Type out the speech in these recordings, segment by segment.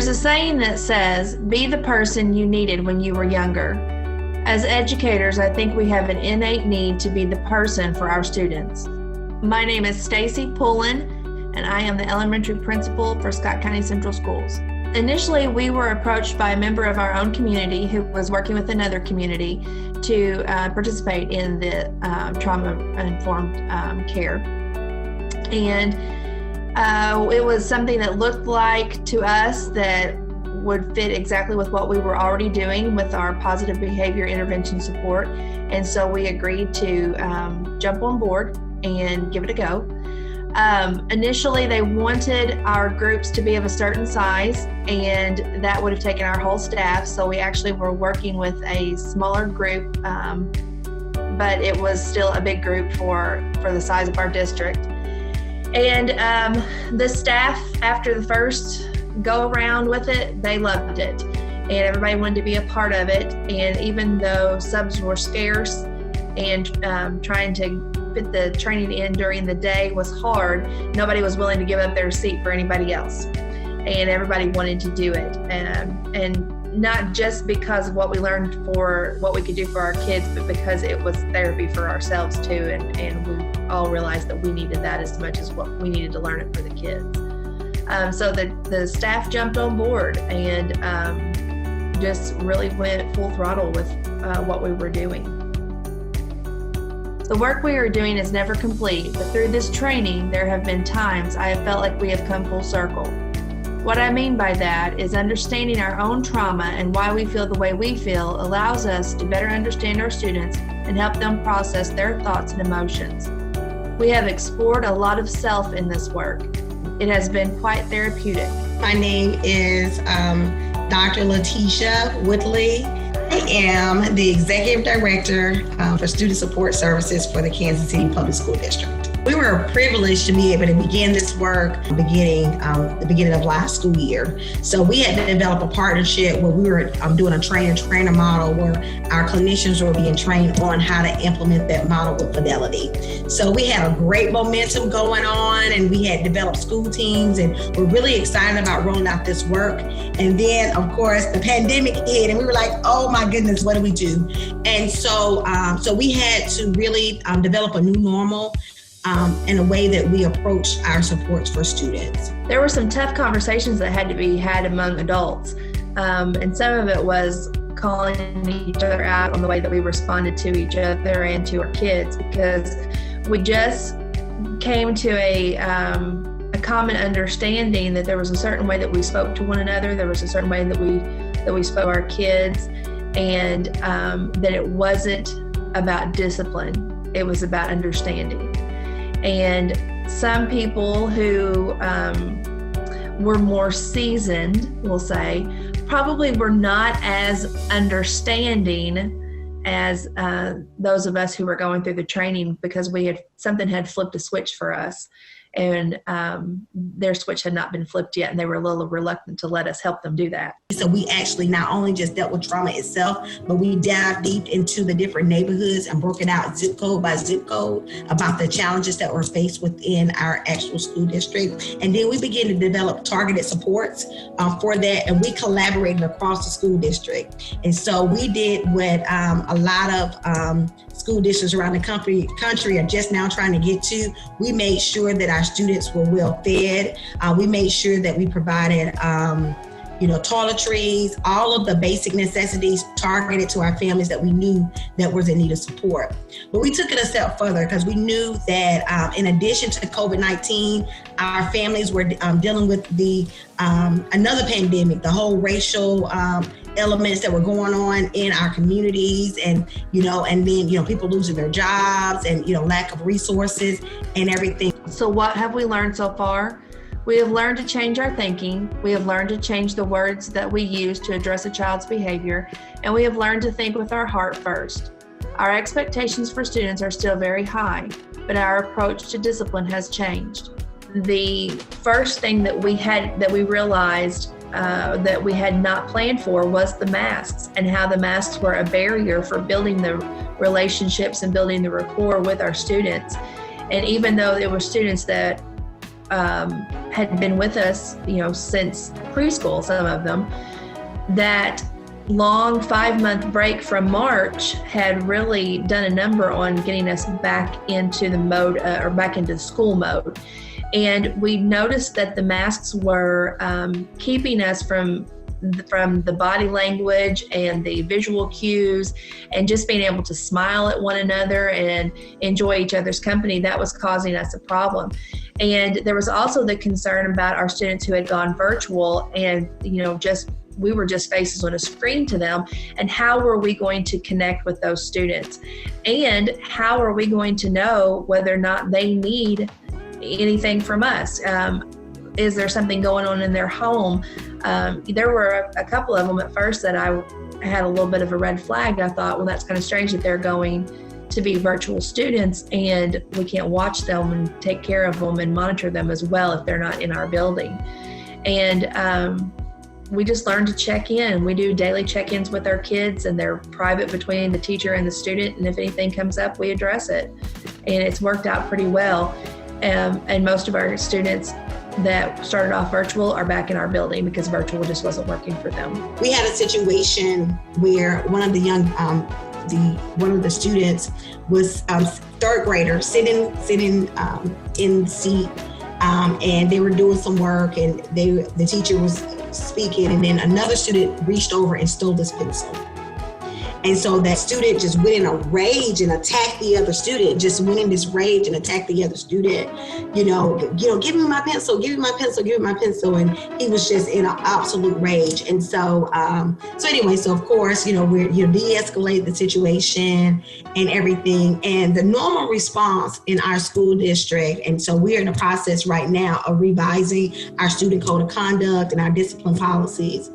There's a saying that says, be the person you needed when you were younger. As educators, I think we have an innate need to be the person for our students. My name is Stacy Pullen, and I am the elementary principal for Scott County Central Schools. Initially, we were approached by a member of our own community who was working with another community to participate in the trauma-informed care. And it was something that looked like to us that would fit exactly with what we were already doing with our positive behavior intervention support. And so we agreed to jump on board and give it a go. Initially, they wanted our groups to be of a certain size, and that would have taken our whole staff. So we actually were working with a smaller group, but it was still a big group for the size of our district. And the staff, after the first go around with it, they loved it, and everybody wanted to be a part of it. And even though subs were scarce and trying to fit the training in during the day was hard, nobody was willing to give up their seat for anybody else, and everybody wanted to do it. And not just because of what we learned for what we could do for our kids, but because it was therapy for ourselves too, and we all realized that we needed that as much as what we needed to learn it for the kids. So the staff jumped on board and just really went full throttle with what we were doing. The work we are doing is never complete, but through this training, there have been times I have felt like we have come full circle. What I mean by that is understanding our own trauma and why we feel the way we feel allows us to better understand our students and help them process their thoughts and emotions. We have explored a lot of self in this work. It has been quite therapeutic. My name is Dr. Letitia Woodley. I am the Executive Director for Student Support Services for the Kansas City Public School District. We were privileged to be able to begin this work beginning the beginning of last school year. So we had to develop a partnership where we were doing a trainer model where our clinicians were being trained on how to implement that model with fidelity. So we had a great momentum going on, and we had developed school teams, and we're really excited about rolling out this work. And then, of course, the pandemic hit, and we were like, oh my goodness, what do we do? And so we had to really develop a new normal in a way that we approach our supports for students. There were some tough conversations that had to be had among adults, and some of it was calling each other out on the way that we responded to each other and to our kids, because we just came to a common understanding that there was a certain way that we spoke to one another, there was a certain way that we spoke to our kids, and that it wasn't about discipline, it was about understanding. And some people who were more seasoned, we'll say, probably were not as understanding as those of us who were going through the training, because something had flipped a switch for us, and their switch had not been flipped yet, and they were a little reluctant to let us help them do that. So we actually not only just dealt with trauma itself, but we dived deep into the different neighborhoods and broke it out zip code by zip code about the challenges that were faced within our actual school district. And then we began to develop targeted supports for that, and we collaborated across the school district. And so we did what a lot of school districts around the country are just now trying to get to. We made sure that our students were well fed. We made sure that we provided toiletries, all of the basic necessities targeted to our families that we knew that was in need of support. But we took it a step further because we knew that in addition to COVID-19, our families were dealing with the another pandemic, the whole racial elements that were going on in our communities, and then people losing their jobs, and lack of resources and everything. So what have we learned so far? We have learned to change our thinking. We have learned to change the words that we use to address a child's behavior, and we have learned to think with our heart first. Our expectations for students are still very high, but our approach to discipline has changed. The first thing that we realized that we had not planned for was the masks, and how the masks were a barrier for building the relationships and building the rapport with our students. And even though there were students that had been with us, since preschool, some of them, that long 5-month break from March had really done a number on getting us back into the mode or back into the school mode. And we noticed that the masks were keeping us from the body language and the visual cues and just being able to smile at one another and enjoy each other's company. That was causing us a problem. And there was also the concern about our students who had gone virtual and, we were just faces on a screen to them. And how were we going to connect with those students? And how are we going to know whether or not they need anything from us? Is there something going on in their home? There were a couple of them at first that I had a little bit of a red flag. I thought, well, that's kind of strange that they're going to be virtual students and we can't watch them and take care of them and monitor them as well if they're not in our building. And we just learned to check in. We do daily check-ins with our kids, and they're private between the teacher and the student. And if anything comes up, we address it. And it's worked out pretty well. And most of our students that started off virtual are back in our building because virtual just wasn't working for them. We had a situation where one of the young, one of the students was third grader sitting in the seat, and they were doing some work, and the teacher was speaking, and then another student reached over and stole this pencil. And so that student just went in a rage and attacked the other student, give me my pencil, give me my pencil, give me my pencil. And he was just in an absolute rage. And so, so of course, we de-escalate the situation and everything. And the normal response in our school district, and so we're in the process right now of revising our student code of conduct and our discipline policies,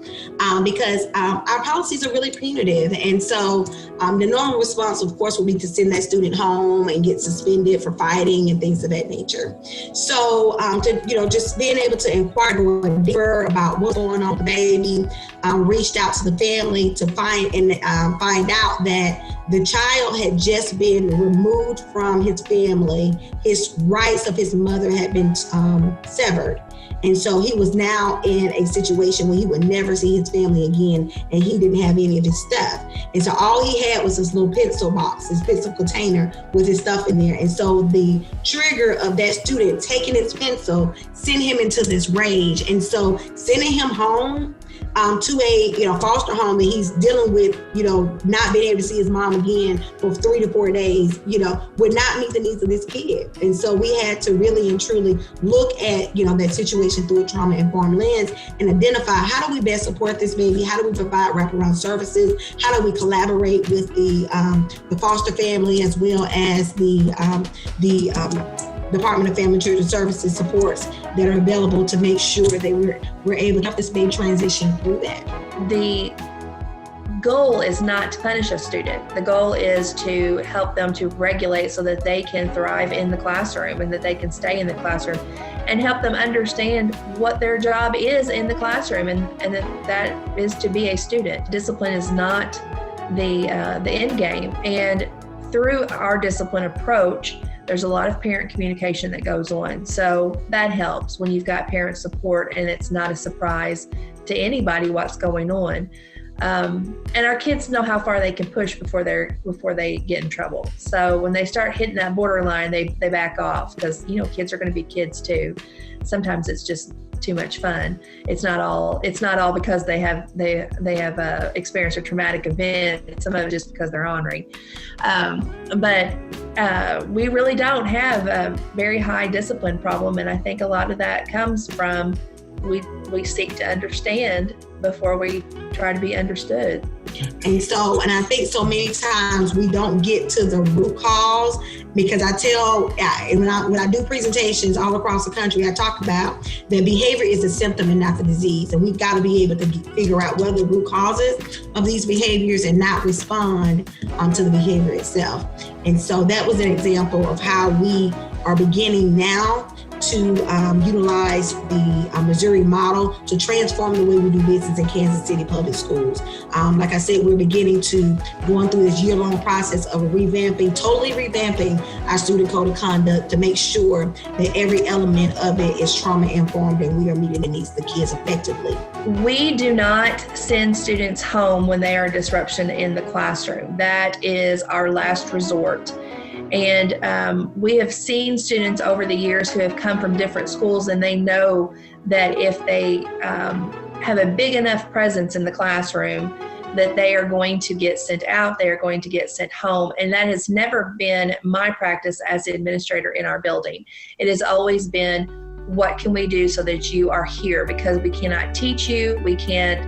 because our policies are really punitive. And so the normal response, of course, would be to send that student home and get suspended for fighting and things of that nature. So just being able to inquire more deeper about what's going on with the baby, reached out to the family to find out that the child had just been removed from his family. His rights of his mother had been severed. And so he was now in a situation where he would never see his family again, and he didn't have any of his stuff. And so all he had was this little pencil box, this pencil container with his stuff in there. And so the trigger of that student taking his pencil sent him into this rage. And so sending him home to a foster home, and he's dealing with not being able to see his mom again for 3 to 4 days, would not meet the needs of this kid. And so we had to really and truly look at that situation through a trauma-informed lens and identify, how do we best support this baby? How do we provide wraparound services? How do we collaborate with the foster family as well as the Department of Family and Children Services supports that are available to make sure that we're able to help this baby transition through that. The goal is not to punish a student. The goal is to help them to regulate so that they can thrive in the classroom and that they can stay in the classroom, and help them understand what their job is in the classroom, and that is to be a student. Discipline is not the end game. And through our discipline approach, there's a lot of parent communication that goes on. So that helps when you've got parent support and it's not a surprise to anybody what's going on. And our kids know how far they can push before they get in trouble. So when they start hitting that borderline, they back off, because kids are going to be kids too. Sometimes it's just too much fun. It's not all because they have experienced a traumatic event. Some of it just because they're ornery. But we really don't have a very high discipline problem, and I think a lot of that comes from we seek to understand before we try to be understood. And I think so many times we don't get to the root cause, because when I do presentations all across the country, I talk about that behavior is a symptom and not the disease. And we've got to be able to figure out what are the root causes of these behaviors and not respond to the behavior itself. And so that was an example of how we are beginning now to utilize the Missouri model to transform the way we do business in Kansas City Public Schools. Like I said, we're beginning to going through this year-long process of totally revamping our student code of conduct to make sure that every element of it is trauma-informed and we are meeting the needs of the kids effectively. We do not send students home when they are a disruption in the classroom. That is our last resort. And we have seen students over the years who have come from different schools, and they know that if they have a big enough presence in the classroom, that they are going to get sent out, they are going to get sent home. And that has never been my practice as the administrator in our building. It has always been, what can we do so that you are here? Because we cannot teach you, we can't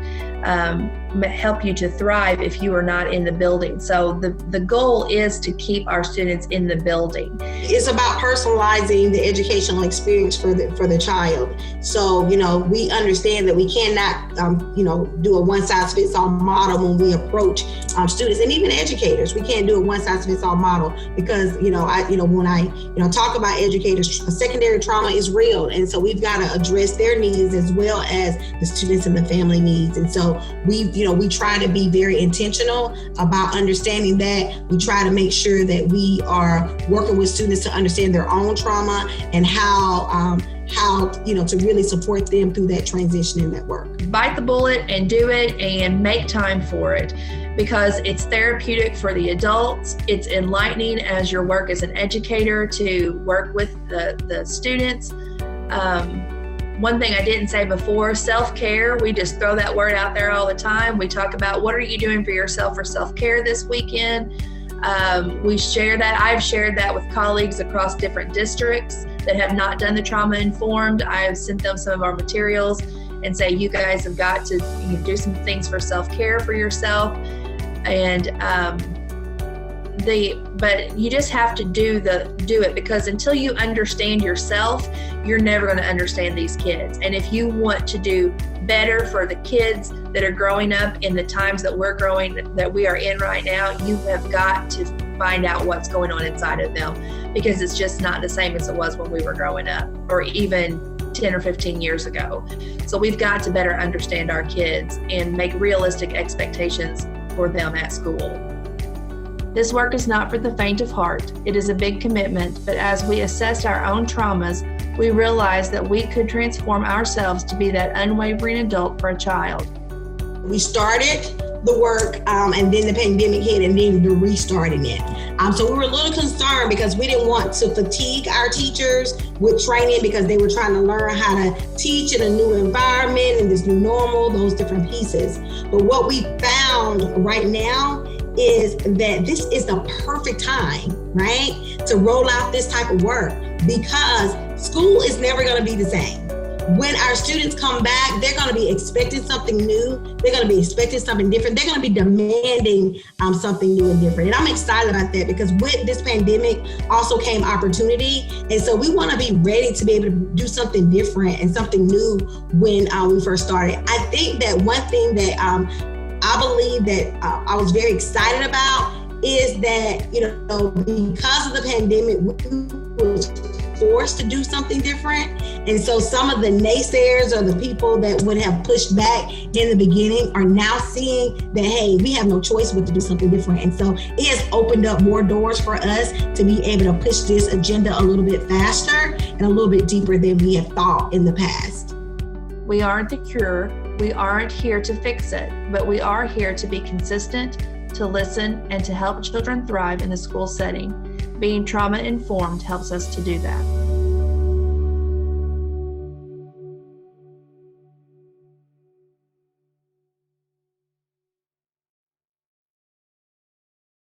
help you to thrive if you are not in the building. So the goal is to keep our students in the building. It's about personalizing the educational experience for the child. So, we understand that we cannot, do a one-size-fits-all model when we approach students and even educators. We can't do a one-size-fits-all model because, when I talk about educators, secondary trauma is real. And so we've got to address their needs as well as the students and the family needs. And so we try to be very intentional about understanding that. We try to make sure that we are working with students to understand their own trauma and how to really support them through that transition in that work. Bite the bullet and do it and make time for it, because it's therapeutic for the adults. It's enlightening as your work as an educator to work with the students. One thing I didn't say before, self-care, we just throw that word out there all the time. We talk about what are you doing for yourself for self-care this weekend. We share that. I've shared that with colleagues across different districts that have not done the trauma-informed. I've sent them some of our materials and say, you guys have got to do some things for self-care for yourself. And but you just have to do it, because until you understand yourself, you're never going to understand these kids. And if you want to do better for the kids that are growing up in the times that we are in right now, you have got to find out what's going on inside of them, because it's just not the same as it was when we were growing up, or even 10 or 15 years ago. So we've got to better understand our kids and make realistic expectations for them at school. This work is not for the faint of heart. It is a big commitment, but as we assessed our own traumas, we realized that we could transform ourselves to be that unwavering adult for a child. We started the work and then the pandemic hit, and then we're restarting it. So we were a little concerned because we didn't want to fatigue our teachers with training, because they were trying to learn how to teach in a new environment and this new normal, those different pieces. But what we found right now is that this is the perfect time, right, to roll out this type of work, because school is never going to be the same. When our students come back, they're going to be expecting something new. They're going to be expecting something different. They're going to be demanding something new and different. And I'm excited about that, because with this pandemic also came opportunity. And so we want to be ready to be able to do something different and something new when we first started. I think that one thing that I believe that I was very excited about is that, because of the pandemic, we was forced to do something different. And so some of the naysayers or the people that would have pushed back in the beginning are now seeing that, hey, we have no choice but to do something different. And so it has opened up more doors for us to be able to push this agenda a little bit faster and a little bit deeper than we have thought in the past. We aren't the cure. We aren't here to fix it, but we are here to be consistent, to listen, and to help children thrive in the school setting. Being trauma-informed helps us to do that.